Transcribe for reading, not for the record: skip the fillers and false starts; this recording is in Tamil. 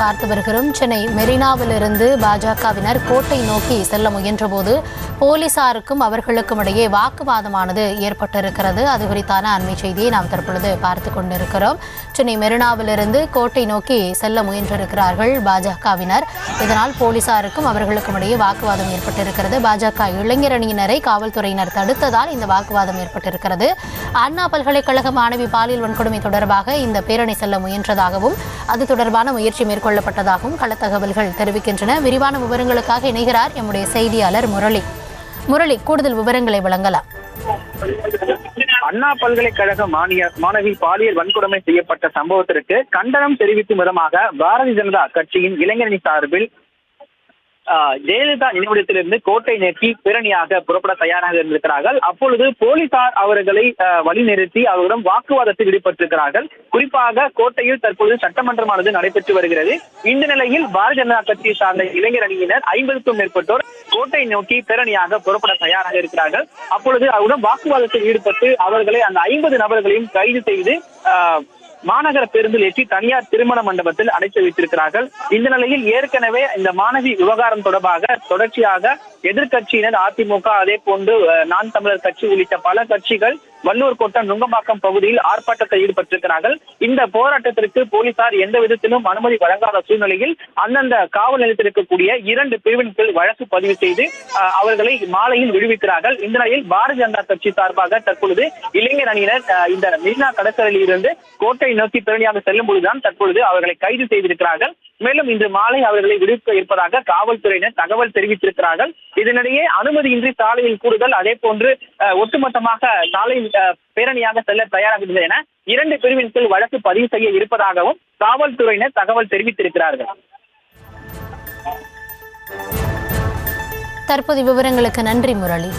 பார்த்து வருகிறோம். சென்னை மெரினாவிலிருந்து பாஜகவினர் கோட்டை நோக்கி செல்ல முயன்றபோது போலீசாருக்கும் அவர்களுக்கும் இடையே வாக்குவாதமானது ஏற்பட்டிருக்கிறது. அது குறித்தான அண்மை செய்தியை நாம் தற்பொழுது பார்த்து கொண்டிருக்கிறோம். சென்னை மெரினாவிலிருந்து கோட்டை நோக்கி செல்ல முயன்றிருக்கிறார்கள் பாஜகவினர். இதனால் போலீசாருக்கும் அவர்களுக்கும் இடையே வாக்குவாதம் ஏற்பட்டிருக்கிறது. பாஜக இளைஞர் அணியினரை காவல்துறையினர் தடுத்ததால் இந்த வாக்குவாதம் ஏற்பட்டிருக்கிறது. அண்ணா பல்கலைக்கழக மாணவி பாலியல் வன்கொடுமை தொடர்பாக இந்த பேரணி செல்ல முயன்றதாகவும் அது தொடர்பான முயற்சி மேற்கொள்ளப்பட்டதாகவும் கள தகவல்கள் தெரிவிக்கின்றன. விரிவான விவரங்களுக்காக இணைகிறார் எம்முடைய செய்தியாளர் முரளி. கூடுதல் விவரங்களை வழங்கலாம். அண்ணா பல்கலைக்கழக மாணவி பாலியல் வன்கொடுமை செய்யப்பட்ட சம்பவத்திற்கு கண்டனம் தெரிவிக்கும் விதமாக பாரதிய ஜனதா கட்சியின் இளைஞரணி சார்பில் ஜெயலலிதா நினைவிடத்திலிருந்து கோட்டை நோக்கி பேரணியாக புறப்பட தயாராக இருந்திருக்கிறார்கள். அப்பொழுது போலீசார் அவர்களை வழிநிறுத்தி அவர்களிடம் வாக்குவாதத்தில் ஈடுபட்டிருக்கிறார்கள். குறிப்பாக கோட்டையில் தற்பொழுது சட்டமன்றமானது நடைபெற்று வருகிறது. இந்த நிலையில் பாரதிய ஜனதா கட்சியை சார்ந்த இளைஞர் அணியினர் 50க்கும் மேற்பட்டோர் கோட்டை நோக்கி பேரணியாக புறப்பட தயாராக இருக்கிறார்கள். அப்பொழுது அவருடன் வாக்குவாதத்தில் ஈடுபட்டு அவர்களை அந்த 50 நபர்களையும் கைது செய்து மாநகர பேருந்தில் ஏற்றி தனியார் திருமண மண்டபத்தில் அடைத்து வைத்திருக்கிறார்கள். இந்த நிலையில் ஏற்கனவே இந்த மாணவி விவகாரம் தொடர்பாக தொடர்ச்சியாக எதிர்கட்சியினர் அதிமுக, அதே போன்று நான் தமிழர் கட்சி உள்ளிட்ட பல கட்சிகள் வள்ளுவர் கோட்டம் நுங்கம்பாக்கம் பகுதியில் ஆர்ப்பாட்டத்தில் ஈடுபட்டிருக்கிறார்கள். இந்த போராட்டத்திற்கு போலீசார் எந்த விதத்திலும் அனுமதி வழங்காத சூழ்நிலையில் அந்தந்த காவல் நிலையத்தில் இருக்கக்கூடிய 2 பிரிவின் கீழ் வழக்கு பதிவு செய்து அவர்களை மாலையில் விடுவிக்கிறார்கள். இந்த நிலையில் பாரதிய ஜனதா கட்சி சார்பாக தற்பொழுது இளைஞர் அணியினர் இந்த மெரினா கடற்கரையில் இருந்து கோட்டை நோக்கி பேரணியாக செல்லும் பொழுதுதான் தற்பொழுது அவர்களை கைது செய்திருக்கிறார்கள். மேலும் இன்று மாலை அவர்களை விடுவிக்க இருப்பதாக காவல்துறையினர் தகவல் தெரிவித்திருக்கிறார்கள். இதனிடையே அனுமதியின்றி சாலையில் கூடுதல், அதே போன்று ஒட்டுமொத்தமாக சாலையில் பேரணியாக செல்ல தயாராக இருந்தது என 2 பிரிவின் கீழ் வழக்கு பதிவு செய்ய இருப்பதாகவும் காவல்துறையினர் தகவல் தெரிவித்திருக்கிறார்கள். தற்போது விவரங்களுக்கு நன்றி முரளி.